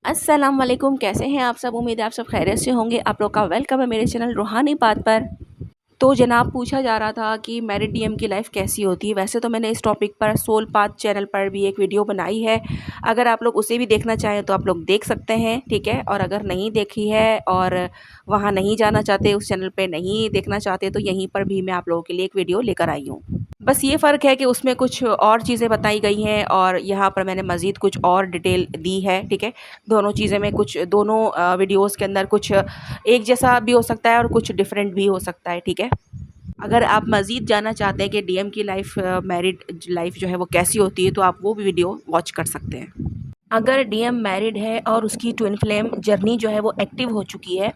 अस्सलाम वालेकुम, कैसे हैं आप सब? उम्मीद है आप सब खैरियत से होंगे। आप लोग का वेलकम है मेरे चैनल रूहानी बात पर। तो जनाब, पूछा जा रहा था कि मैरिड डीएम की लाइफ कैसी होती है। वैसे तो मैंने इस टॉपिक पर सोल पाथ चैनल पर भी एक वीडियो बनाई है। अगर आप लोग उसे भी देखना चाहें तो आप लोग देख सकते हैं, ठीक है। और अगर नहीं देखी है और वहाँ नहीं जाना चाहते, उस चैनल पे नहीं देखना चाहते, तो यहीं पर भी मैं आप लोगों के लिए एक वीडियो लेकर आई हूँ। बस ये फ़र्क है कि उसमें कुछ और चीज़ें बताई गई हैं और यहाँ पर मैंने मज़ीद कुछ और डिटेल दी है, ठीक है। दोनों चीज़ें में कुछ दोनों वीडियोज़ के अंदर कुछ एक जैसा भी हो सकता है और कुछ डिफरेंट भी हो सकता है, ठीक है। अगर आप मज़ीद जानना चाहते हैं कि डीएम की लाइफ, मैरिड लाइफ जो है वो कैसी होती है, तो आप वो भी वीडियो वॉच कर सकते हैं। अगर डीएम मैरिड है और उसकी ट्विन फ्लेम जर्नी जो है वो एक्टिव हो चुकी है,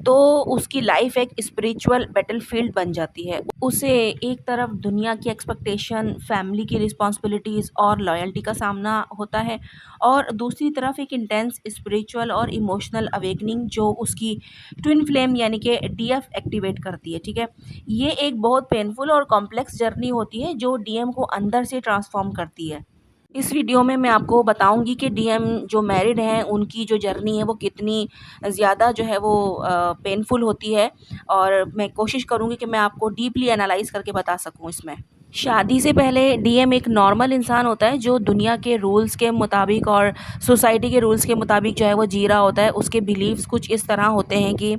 तो उसकी लाइफ एक स्पिरिचुअल बैटलफील्ड बन जाती है। उसे एक तरफ दुनिया की एक्सपेक्टेशन, फैमिली की रिस्पॉन्सिबिलिटीज़ और लॉयल्टी का सामना होता है, और दूसरी तरफ एक इंटेंस स्पिरिचुअल और इमोशनल अवेकनिंग जो उसकी ट्विन फ्लेम यानी कि डीएफ एक्टिवेट करती है, ठीक है। ये एक बहुत पेनफुल और कॉम्प्लेक्स जर्नी होती है जो डीएम को अंदर से ट्रांसफॉर्म करती है। इस वीडियो में मैं आपको बताऊंगी कि डीएम जो मैरिड हैं उनकी जो जर्नी है वो कितनी ज़्यादा जो है वो पेनफुल होती है, और मैं कोशिश करूंगी कि मैं आपको डीपली एनालाइज करके बता सकूं इसमें। शादी से पहले डीएम एक नॉर्मल इंसान होता है जो दुनिया के रूल्स के मुताबिक और सोसाइटी के रूल्स के मुताबिक जो है वो जी रहा होता है। उसके बिलीव्स कुछ इस तरह होते हैं कि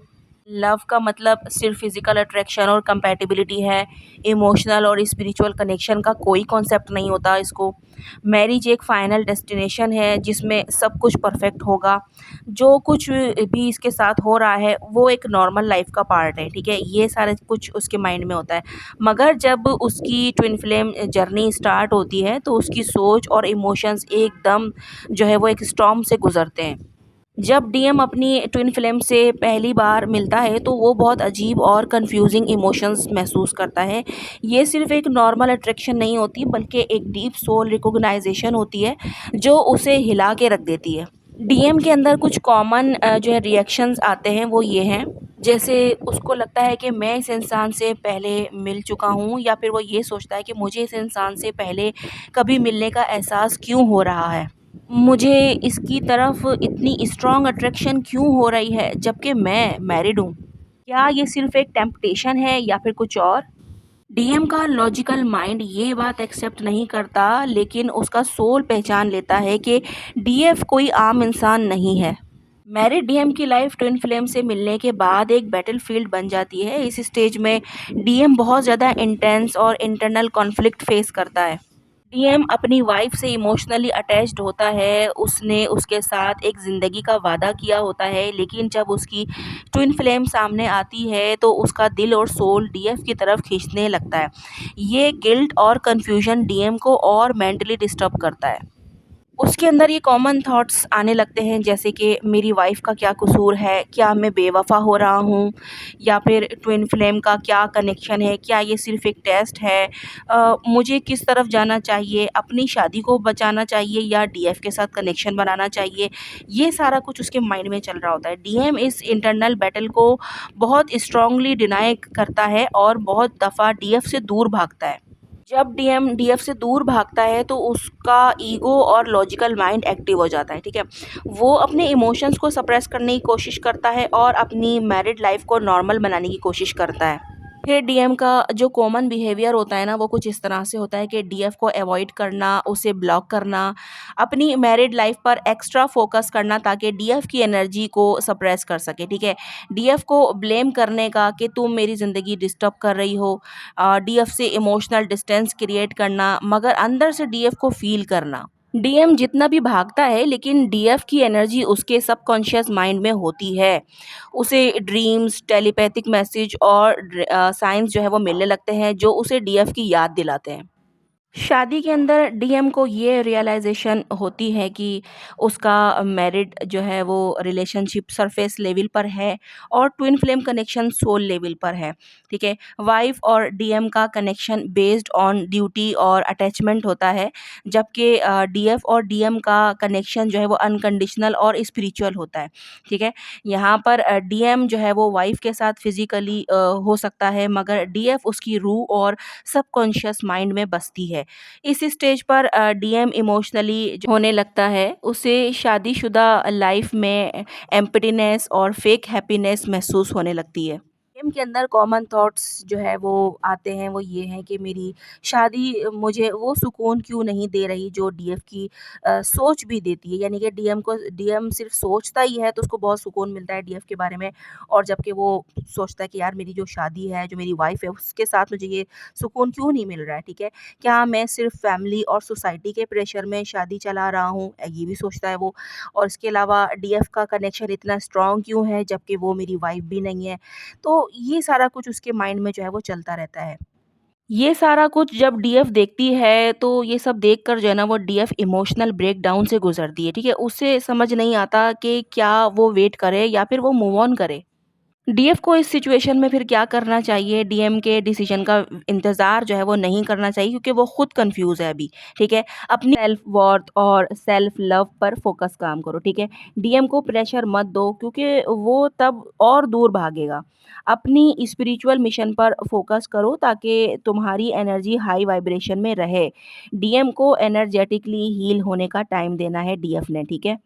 लव का मतलब सिर्फ फिजिकल अट्रैक्शन और कंपैटिबिलिटी है। इमोशनल और स्पिरिचुअल कनेक्शन का कोई कॉन्सेप्ट नहीं होता इसको। मैरिज एक फ़ाइनल डेस्टिनेशन है जिसमें सब कुछ परफेक्ट होगा। जो कुछ भी इसके साथ हो रहा है वो एक नॉर्मल लाइफ का पार्ट है, ठीक है। ये सारे कुछ उसके माइंड में होता है। मगर जब उसकी ट्विन फ्लेम जर्नी स्टार्ट होती है तो उसकी सोच और इमोशंस एकदम जो है वो एक स्टॉर्म से गुजरते हैं। जब डीएम अपनी ट्विन फ्लेम से पहली बार मिलता है तो वो बहुत अजीब और कंफ्यूजिंग इमोशंस महसूस करता है। ये सिर्फ एक नॉर्मल अट्रैक्शन नहीं होती, बल्कि एक डीप सोल रिकॉग्नाइजेशन होती है जो उसे हिला के रख देती है। डीएम के अंदर कुछ कॉमन जो है रिएक्शंस आते हैं, वो ये हैं। जैसे उसको लगता है कि मैं इस इंसान से पहले मिल चुका हूँ, या फिर वो ये सोचता है कि मुझे इस इंसान से पहले कभी मिलने का एहसास क्यों हो रहा है, मुझे इसकी तरफ इतनी स्ट्रॉन्ग अट्रैक्शन क्यों हो रही है जबकि मैं मैरिड हूँ। क्या ये सिर्फ एक टेम्पटेशन है या फिर कुछ और? डीएम का लॉजिकल माइंड ये बात एक्सेप्ट नहीं करता, लेकिन उसका सोल पहचान लेता है कि डीएफ कोई आम इंसान नहीं है। मैरिड डीएम की लाइफ ट्विन फ्लेम से मिलने के बाद एक बैटलफील्ड बन जाती है। इस स्टेज में डीएम बहुत ज़्यादा इंटेंस और इंटरनल कॉन्फ्लिक्ट फेस करता है। डीएम अपनी वाइफ से इमोशनली अटैच्ड होता है। उसने उसके साथ एक ज़िंदगी का वादा किया होता है, लेकिन जब उसकी ट्विन फ्लेम सामने आती है तो उसका दिल और सोल डीएफ की तरफ खींचने लगता है। ये गिल्ट और कन्फ्यूजन डीएम को और मेंटली डिस्टर्ब करता है। उसके अंदर ये कॉमन थॉट्स आने लगते हैं, जैसे कि मेरी वाइफ़ का क्या कसूर है? क्या मैं बेवफ़ा हो रहा हूँ? या फिर ट्विन फ्लेम का क्या कनेक्शन है? क्या ये सिर्फ़ एक टेस्ट है? मुझे किस तरफ जाना चाहिए? अपनी शादी को बचाना चाहिए या डीएफ के साथ कनेक्शन बनाना चाहिए? ये सारा कुछ उसके माइंड में चल रहा होता है। डीएम इस इंटरनल बैटल को बहुत स्ट्रॉन्गली डिनाई करता है और बहुत दफ़ा डीएफ से दूर भागता है। जब डीएम डीएफ से दूर भागता है तो उसका ईगो और लॉजिकल माइंड एक्टिव हो जाता है, ठीक है। वो अपने इमोशंस को सप्रेस करने की कोशिश करता है और अपनी मैरिड लाइफ को नॉर्मल बनाने की कोशिश करता है। फिर डीएम का जो कॉमन बिहेवियर होता है ना, वो कुछ इस तरह से होता है कि डीएफ को अवॉइड करना, उसे ब्लॉक करना, अपनी मैरिड लाइफ पर एक्स्ट्रा फोकस करना ताकि डीएफ की एनर्जी को सप्रेस कर सके, ठीक है। डीएफ को ब्लेम करने का कि तुम मेरी ज़िंदगी डिस्टर्ब कर रही हो, डीएफ से इमोशनल डिस्टेंस क्रिएट करना, मगर अंदर से डीएफ को फील करना। डीएम जितना भी भागता है, लेकिन डीएफ की एनर्जी उसके सबकॉन्शियस माइंड में होती है। उसे ड्रीम्स, टेलीपैथिक मैसेज और साइंस जो है वो मिलने लगते हैं जो उसे डीएफ की याद दिलाते हैं। शादी के अंदर डीएम को ये रियलाइज़ेशन होती है कि उसका मैरिड जो है वो रिलेशनशिप सरफेस लेवल पर है और twin flame connection soul level पर है, ठीक है। वाइफ और डीएम का कनेक्शन बेस्ड ऑन ड्यूटी और अटैचमेंट होता है, जबकि डीएफ और डीएम का कनेक्शन जो है वो अनकंडीशनल और स्पिरिचुअल होता है, ठीक है। यहाँ पर डीएम जो है वो वाइफ के साथ फिज़िकली हो सकता है, मगर डीएफ उसकी रूह और सबकॉन्शियस माइंड में बसती है। है। इस स्टेज पर डीएम इमोशनली होने लगता है, उसे शादीशुदा लाइफ में एम्प्टीनेस और फेक हैप्पीनेस महसूस होने लगती है। डीएम के अंदर कॉमन थॉट्स जो है वो आते हैं, वो ये हैं कि मेरी शादी मुझे वो सुकून क्यों नहीं दे रही जो डीएफ की सोच भी देती है। यानी कि डीएम सिर्फ़ सोचता ही है तो उसको बहुत सुकून मिलता है डीएफ के बारे में, और जबकि वो सोचता है कि यार मेरी जो शादी है, जो मेरी वाइफ़ है, उसके साथ मुझे ये सुकून क्यों नहीं मिल रहा है, ठीक है? क्या मैं सिर्फ़ फैमिली और सोसाइटी के प्रेशर में शादी चला रहा हूँ? ये भी सोचता है वो। और इसके अलावा डीएफ का कनेक्शन इतना स्ट्रॉन्ग क्यों है जबकि वो मेरी वाइफ़ भी नहीं है? तो ये सारा कुछ उसके माइंड में जो है वो चलता रहता है। ये सारा कुछ जब डीएफ देखती है, तो ये सब देखकर जो है ना वो डीएफ इमोशनल ब्रेकडाउन से गुज़रती है, ठीक है? उसे समझ नहीं आता कि क्या वो वेट करे या फिर वो मूव ऑन करे। डीएफ को इस सिचुएशन में फिर क्या करना चाहिए? डीएम के डिसीजन का इंतज़ार जो है वो नहीं करना चाहिए, क्योंकि वो खुद कन्फ्यूज़ है अभी, ठीक है? अपनी सेल्फ वर्थ और सेल्फ लव पर फ़ोकस काम करो, ठीक है? डीएम को प्रेशर मत दो, क्योंकि वो तब और दूर भागेगा। अपनी स्पिरिचुअल मिशन पर फ़ोकस करो ताकि तुम्हारी एनर्जी हाई वाइब्रेशन में रहे। डीएम को एनर्जेटिकली हील होने का टाइम देना है डीएफ ने, ठीक है?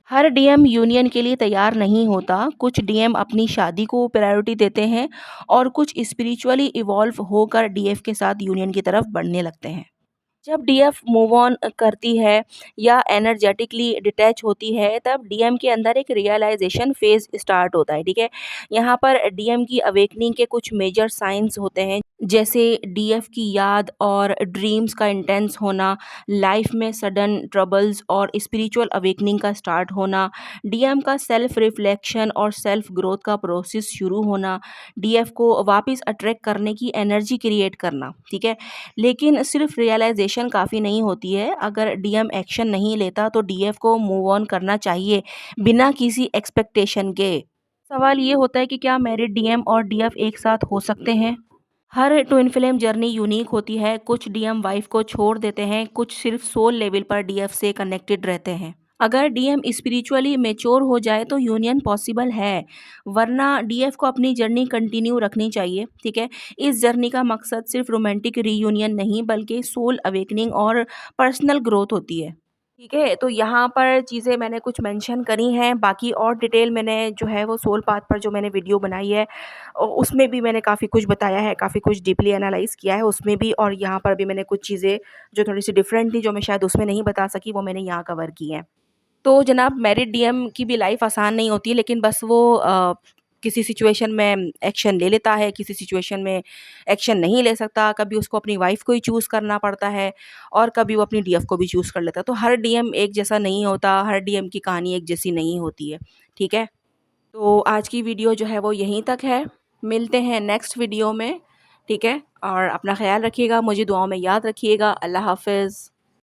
हर डीएम यूनियन के लिए तैयार नहीं होता। कुछ डीएम अपनी शादी को प्रायोरिटी देते हैं और कुछ स्पिरिचुअली इवॉल्व होकर डीएफ के साथ यूनियन की तरफ बढ़ने लगते हैं। जब डीएफ मूव ऑन करती है या एनर्जेटिकली डिटैच होती है, तब डीएम के अंदर एक रियलाइजेशन फेज स्टार्ट होता है, ठीक है? यहाँ पर डीएम की अवेकनिंग के कुछ मेजर साइंस होते हैं, जैसे डीएफ की याद और ड्रीम्स का इंटेंस होना, लाइफ में सडन ट्रबल्स और स्पिरिचुअल अवेकनिंग का स्टार्ट होना, डीएम का सेल्फ रिफ्लेक्शन और सेल्फ ग्रोथ का प्रोसेस शुरू होना, डीएफ को वापस अट्रैक्ट करने की एनर्जी क्रिएट करना, ठीक है? लेकिन सिर्फ रियलाइजेशन काफ़ी नहीं होती है। अगर डीएम एक्शन नहीं लेता तो डीएफ को मूव ऑन करना चाहिए, बिना किसी एक्सपेक्टेशन के। सवाल ये होता है कि क्या मैरिड डीएम और डीएफ एक साथ हो सकते हैं? हर ट्विन फ्लेम जर्नी यूनिक होती है। कुछ डीएम वाइफ को छोड़ देते हैं, कुछ सिर्फ सोल लेवल पर डीएफ से कनेक्टेड रहते हैं। अगर डीएम स्पिरिचुअली मैच्योर हो जाए तो यूनियन पॉसिबल है, वरना डीएफ को अपनी जर्नी कंटिन्यू रखनी चाहिए, ठीक है? इस जर्नी का मकसद सिर्फ रोमांटिक रीयूनियन नहीं, बल्कि सोल अवेकनिंग और पर्सनल ग्रोथ होती है। ठीक है, तो यहाँ पर चीज़ें मैंने कुछ मेंशन करी हैं, बाकी और डिटेल मैंने जो है वो सोल पाथ पर जो मैंने वीडियो बनाई है उसमें भी मैंने काफ़ी कुछ बताया है, काफ़ी कुछ डीपली एनालाइज़ किया है उसमें भी, और यहाँ पर भी मैंने कुछ चीज़ें जो थोड़ी-सी डिफरेंट थी, जो मैं शायद उसमें नहीं बता सकी, वो मैंने यहाँ कवर की हैं। तो जनाब, मैरिड डीएम की भी लाइफ आसान नहीं होती है, लेकिन बस वो किसी सिचुएशन में एक्शन ले लेता है, किसी सिचुएशन में एक्शन नहीं ले सकता। कभी उसको अपनी वाइफ़ को ही चूज़ करना पड़ता है और कभी वो अपनी डीएफ को भी चूज़ कर लेता है। तो हर डीएम एक जैसा नहीं होता, हर डीएम की कहानी एक जैसी नहीं होती है, ठीक है? तो आज की वीडियो जो है वो यहीं तक है। मिलते हैं नेक्स्ट वीडियो में, ठीक है? और अपना ख़्याल रखिएगा, मुझे दुआओं में याद रखिएगा। अल्लाह हाफ़िज़।